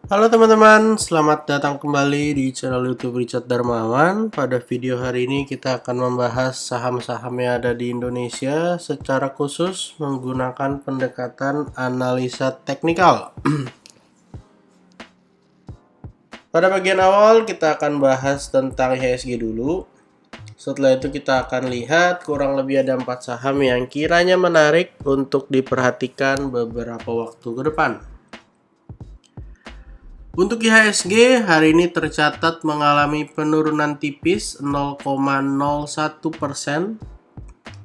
Halo teman-teman, selamat datang kembali di channel YouTube Richard Darmawan. Pada video hari ini kita akan membahas saham-saham yang ada di Indonesia secara khusus menggunakan pendekatan analisa teknikal. Pada bagian awal kita akan bahas tentang IHSG dulu. Setelah itu kita akan lihat kurang lebih ada 4 saham yang kiranya menarik untuk diperhatikan beberapa waktu ke depan. Untuk IHSG hari ini tercatat mengalami penurunan tipis 0,01%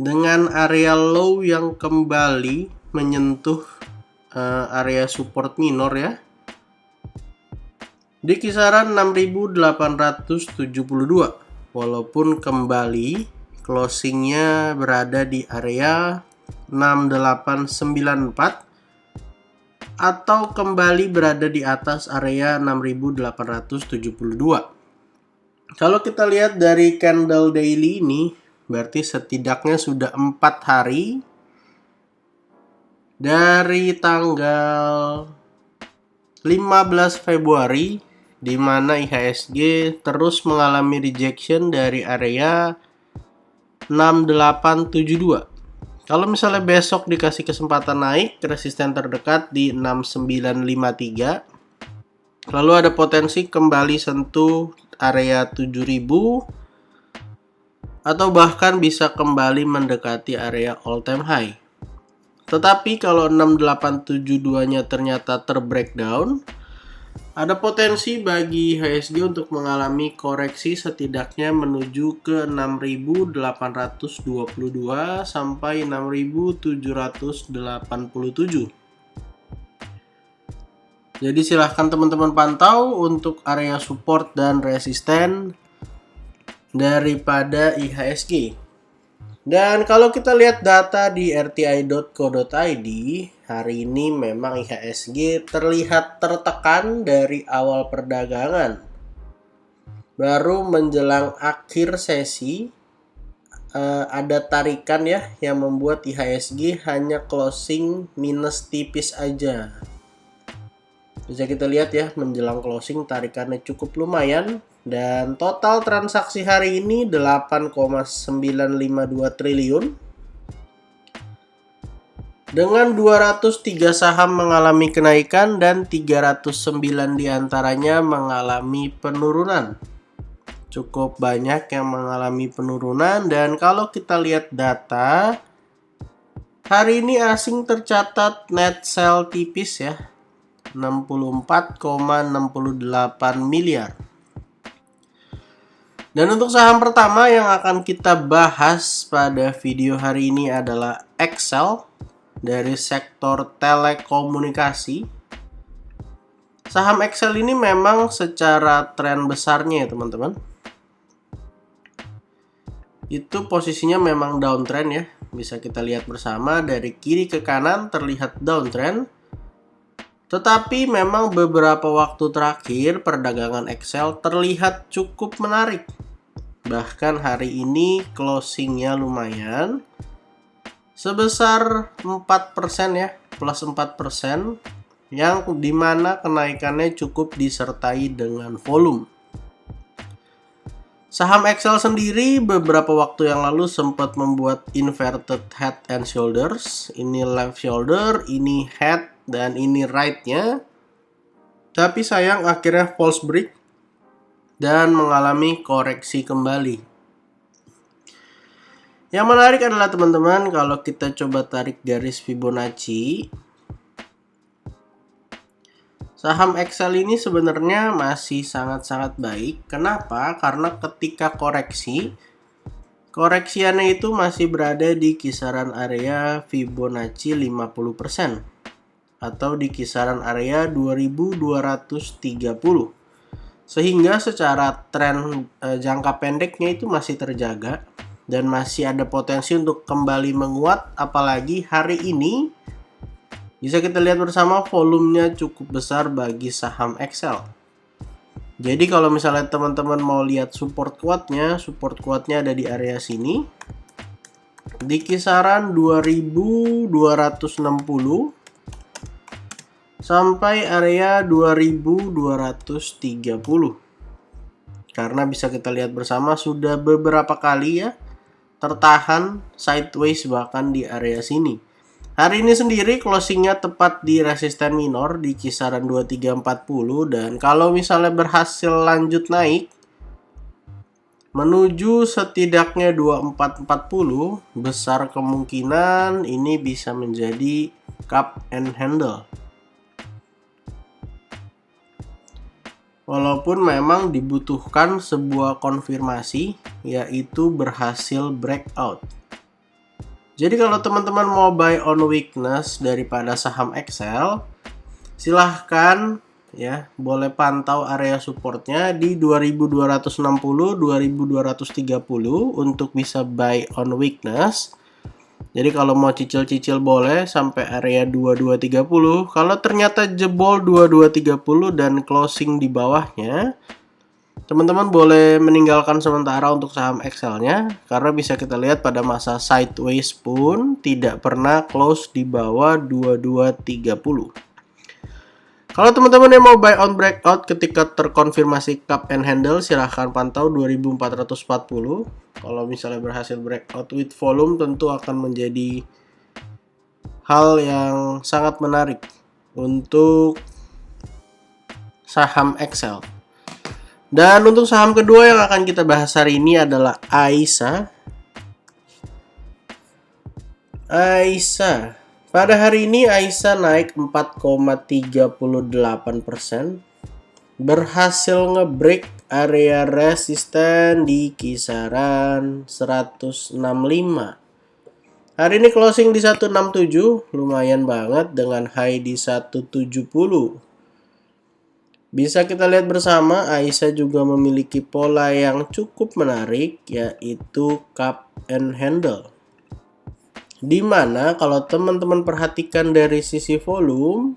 dengan area low yang kembali menyentuh area support minor ya di kisaran 6.872, walaupun kembali closingnya berada di area 6894 atau kembali berada di atas area 6.872. Kalau kita lihat dari candle daily ini, berarti setidaknya sudah 4 hari dari tanggal 15 Februari di mana IHSG terus mengalami rejection dari area 6872. Kalau misalnya besok dikasih kesempatan naik, resisten terdekat di 6953. Lalu ada potensi kembali sentuh area 7000 atau bahkan bisa kembali mendekati area all time high. Tetapi kalau 6872-nya ternyata terbreakdown, ada potensi bagi IHSG untuk mengalami koreksi setidaknya menuju ke 6.822 sampai 6.787. Jadi silahkan teman-teman pantau untuk area support dan resisten daripada IHSG. Dan kalau kita lihat data di rti.co.id, hari ini memang IHSG terlihat tertekan dari awal perdagangan. Baru menjelang akhir sesi, ada tarikan ya yang membuat IHSG hanya closing minus tipis aja. Bisa kita lihat ya, menjelang closing tarikannya cukup lumayan. Dan total transaksi hari ini 8,952 triliun. Dengan 203 saham mengalami kenaikan dan 309 diantaranya mengalami penurunan. Cukup banyak yang mengalami penurunan, dan kalau kita lihat data, hari ini asing tercatat net sell tipis ya, 64,68 miliar. Dan untuk saham pertama yang akan kita bahas pada video hari ini adalah Excel dari sektor telekomunikasi. Saham Excel ini memang secara tren besarnya ya teman-teman, itu posisinya memang downtrend ya. Bisa kita lihat bersama dari kiri ke kanan terlihat downtrend. Tetapi memang beberapa waktu terakhir perdagangan Excel terlihat cukup menarik. Bahkan hari ini closingnya lumayan sebesar 4% ya, plus 4%, yang dimana kenaikannya cukup disertai dengan volume. Saham Excel sendiri beberapa waktu yang lalu sempat membuat inverted head and shoulders. Ini left shoulder, ini head, dan ini right-nya. Tapi sayang akhirnya false break dan mengalami koreksi kembali. Yang menarik adalah teman-teman, kalau kita coba tarik garis Fibonacci, saham Excel ini sebenarnya masih sangat-sangat baik. Kenapa? Karena ketika koreksiannya itu masih berada di kisaran area Fibonacci 50% atau di kisaran area 2230. Sehingga secara tren jangka pendeknya itu masih terjaga dan masih ada potensi untuk kembali menguat, apalagi hari ini bisa kita lihat bersama volumenya cukup besar bagi saham Excel. Jadi kalau misalnya teman-teman mau lihat support kuatnya ada di area sini di kisaran 2260 sampai area 2230. Karena bisa kita lihat bersama sudah beberapa kali ya tertahan sideways bahkan di area sini. Hari ini sendiri closingnya tepat di resisten minor di kisaran 2340, dan kalau misalnya berhasil lanjut naik menuju setidaknya 2440, besar kemungkinan ini bisa menjadi cup and handle. Walaupun memang dibutuhkan sebuah konfirmasi, yaitu berhasil breakout. Jadi kalau teman-teman mau buy on weakness daripada saham Excel, silahkan ya, boleh pantau area supportnya di 2260, 2230 untuk bisa buy on weakness. Jadi kalau mau cicil-cicil boleh sampai area 2230. Kalau ternyata jebol 2230 dan closing di bawahnya, teman-teman boleh meninggalkan sementara untuk saham Excel-nya, karena bisa kita lihat pada masa sideways pun tidak pernah close di bawah 2230. Kalau teman-teman yang mau buy on breakout ketika terkonfirmasi cup and handle, silahkan pantau 2440. Kalau misalnya berhasil breakout with volume, tentu akan menjadi hal yang sangat menarik untuk saham Excel. Dan untuk saham kedua yang akan kita bahas hari ini adalah AISA. Pada hari ini AISA naik 4,38%, berhasil ngebreak area resisten di kisaran 165. Hari ini closing di 167, lumayan banget dengan high di 170. Bisa kita lihat bersama, AISA juga memiliki pola yang cukup menarik, yaitu cup and handle. Dimana kalau teman-teman perhatikan dari sisi volume,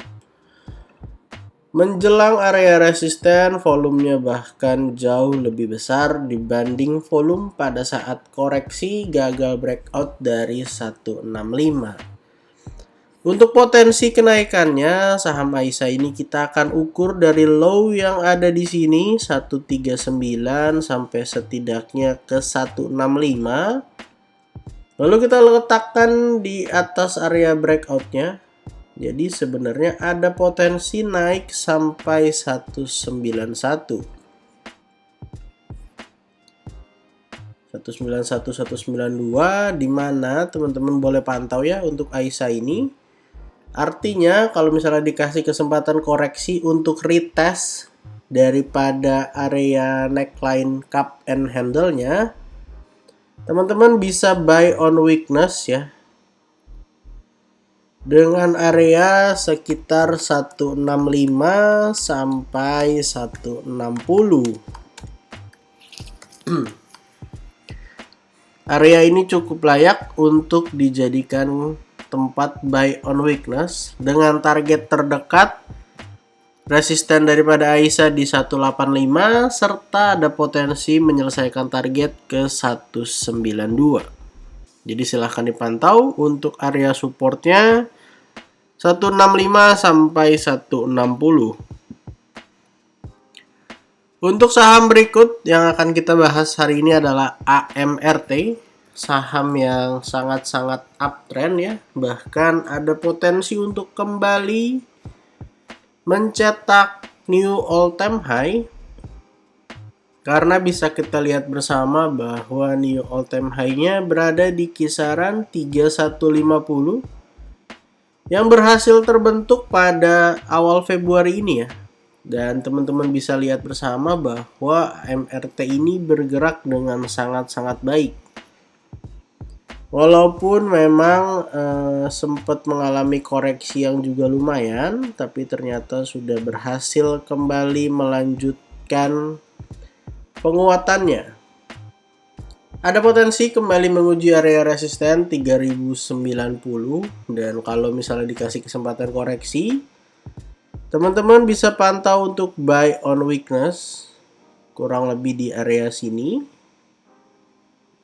menjelang area resisten, volumenya bahkan jauh lebih besar dibanding volume pada saat koreksi gagal breakout dari 165. Untuk potensi kenaikannya, saham AISA ini kita akan ukur dari low yang ada di sini 139 sampai setidaknya ke 165. Lalu kita letakkan di atas area breakoutnya. Jadi sebenarnya ada potensi naik sampai 191. 191, 192, di mana teman-teman boleh pantau ya untuk AISA ini. Artinya kalau misalnya dikasih kesempatan koreksi untuk retest daripada area neckline cup and handle-nya, teman-teman bisa buy on weakness ya, dengan area sekitar 165 sampai 160. Area ini cukup layak untuk dijadikan tempat buy on weakness dengan target terdekat resisten daripada AISA di 185 serta ada potensi menyelesaikan target ke 192. Jadi silahkan dipantau untuk area supportnya 165 sampai 160. Untuk saham berikut yang akan kita bahas hari ini adalah AMRT, saham yang sangat-sangat uptrend ya, bahkan ada potensi untuk kembali mencetak new all time high, karena bisa kita lihat bersama bahwa new all time high-nya berada di kisaran 3150 yang berhasil terbentuk pada awal Februari ini ya. Dan teman-teman bisa lihat bersama bahwa AMRT ini bergerak dengan sangat-sangat baik. Walaupun memang sempat mengalami koreksi yang juga lumayan, tapi ternyata sudah berhasil kembali melanjutkan penguatannya. Ada potensi kembali menguji area resisten 3090, dan kalau misalnya dikasih kesempatan koreksi, teman-teman bisa pantau untuk buy on weakness kurang lebih di area sini.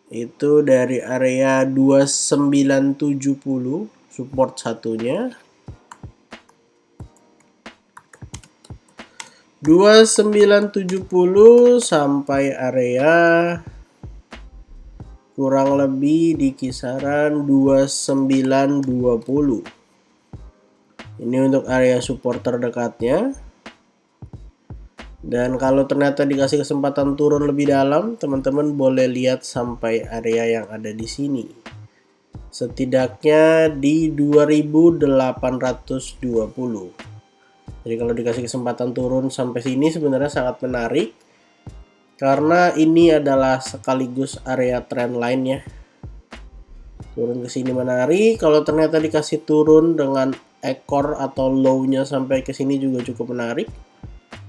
Itu dari area 2970 support satunya. 2970 sampai area kurang lebih di kisaran 2920. Ini untuk area support terdekatnya. Dan kalau ternyata dikasih kesempatan turun lebih dalam, teman-teman boleh lihat sampai area yang ada di sini. Setidaknya di 2820. Jadi kalau dikasih kesempatan turun sampai sini sebenarnya sangat menarik. Karena ini adalah sekaligus area trend line ya. Turun ke sini menarik. Kalau ternyata dikasih turun dengan ekor atau low-nya sampai ke sini juga cukup menarik.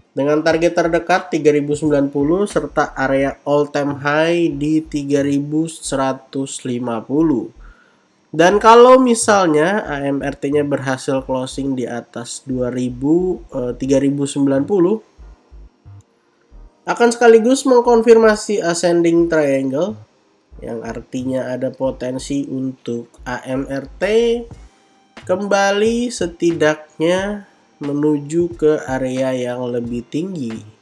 Dengan target terdekat 3090 serta area all time high di 3150. Dan kalau misalnya AMRT-nya berhasil closing di atas 3090 akan sekaligus mengkonfirmasi ascending triangle yang artinya ada potensi untuk AMRT kembali setidaknya menuju ke area yang lebih tinggi.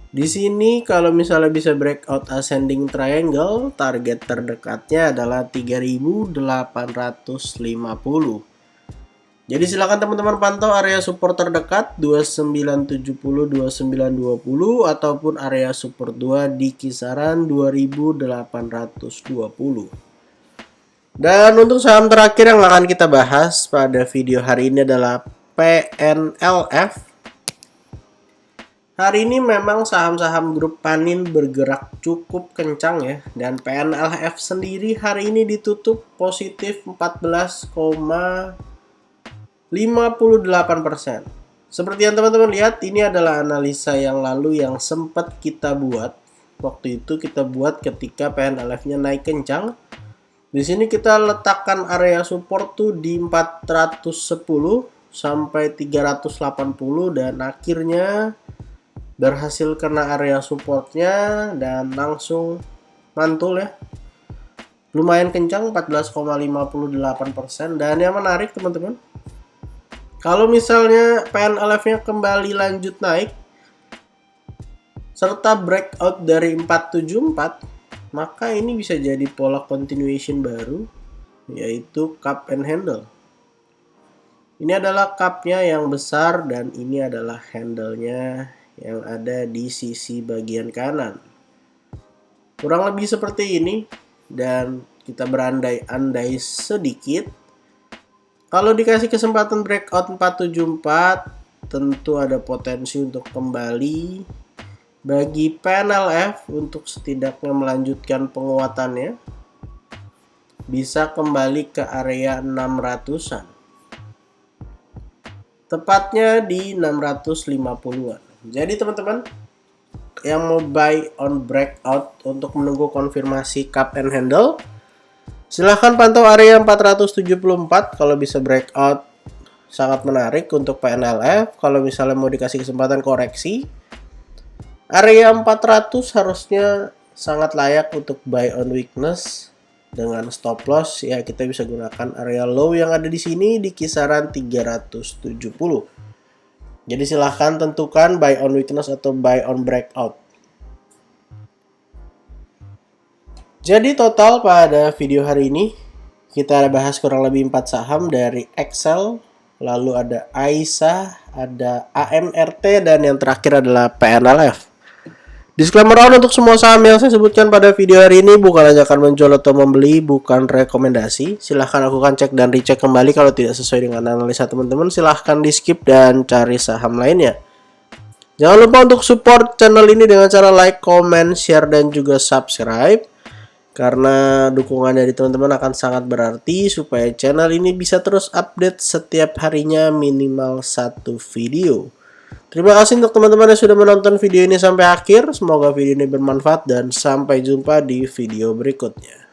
Di sini kalau misalnya bisa breakout ascending triangle, target terdekatnya adalah 3850. Jadi silakan teman-teman pantau area support terdekat 2970, 2920 ataupun area support 2 di kisaran 2820. Dan untuk saham terakhir yang akan kita bahas pada video hari ini adalah PNLF. Hari ini memang saham-saham grup Panin bergerak cukup kencang ya. Dan PNLF sendiri hari ini ditutup positif 14,58%. Seperti yang teman-teman lihat, ini adalah analisa yang lalu yang sempat kita buat. Waktu itu kita buat ketika PNLF-nya naik kencang. Di sini kita letakkan area support tuh di 410 sampai 380 dan akhirnya berhasil kena area supportnya dan langsung mantul ya. Lumayan kencang 14,58%. Dan yang menarik teman-teman, kalau misalnya PNLF-nya kembali lanjut naik serta breakout dari 474, maka ini bisa jadi pola continuation baru, yaitu cup and handle. Ini adalah cupnya yang besar dan ini adalah handle-nya yang ada di sisi bagian kanan. Kurang lebih seperti ini, dan kita berandai-andai sedikit. Kalau dikasih kesempatan breakout 474, tentu ada potensi untuk kembali bagi PNLF untuk setidaknya melanjutkan penguatannya. Bisa kembali ke area 600-an. Tepatnya di 650-an. Jadi teman-teman yang mau buy on breakout untuk menunggu konfirmasi cup and handle, silahkan pantau area 474. Kalau bisa breakout sangat menarik untuk PNLF. Kalau misalnya mau dikasih kesempatan koreksi, area 400 harusnya sangat layak untuk buy on weakness dengan stop loss ya. Kita bisa gunakan area low yang ada di sini di kisaran 370. Jadi silahkan tentukan buy on weakness atau buy on breakout. Jadi total pada video hari ini kita bahas kurang lebih 4 saham dari Excel, lalu ada AISA, ada AMRT, dan yang terakhir adalah PNLF. Disclaimer on untuk semua saham yang saya sebutkan pada video hari ini bukan ajakan menjual atau membeli, bukan rekomendasi. Silahkan lakukan cek dan recheck kembali kalau tidak sesuai dengan analisa teman-teman. Silahkan di skip dan cari saham lainnya. Jangan lupa untuk support channel ini dengan cara like, comment, share, dan juga subscribe. Karena dukungan dari teman-teman akan sangat berarti supaya channel ini bisa terus update setiap harinya minimal 1 video. Terima kasih untuk teman-teman yang sudah menonton video ini sampai akhir. Semoga video ini bermanfaat dan sampai jumpa di video berikutnya.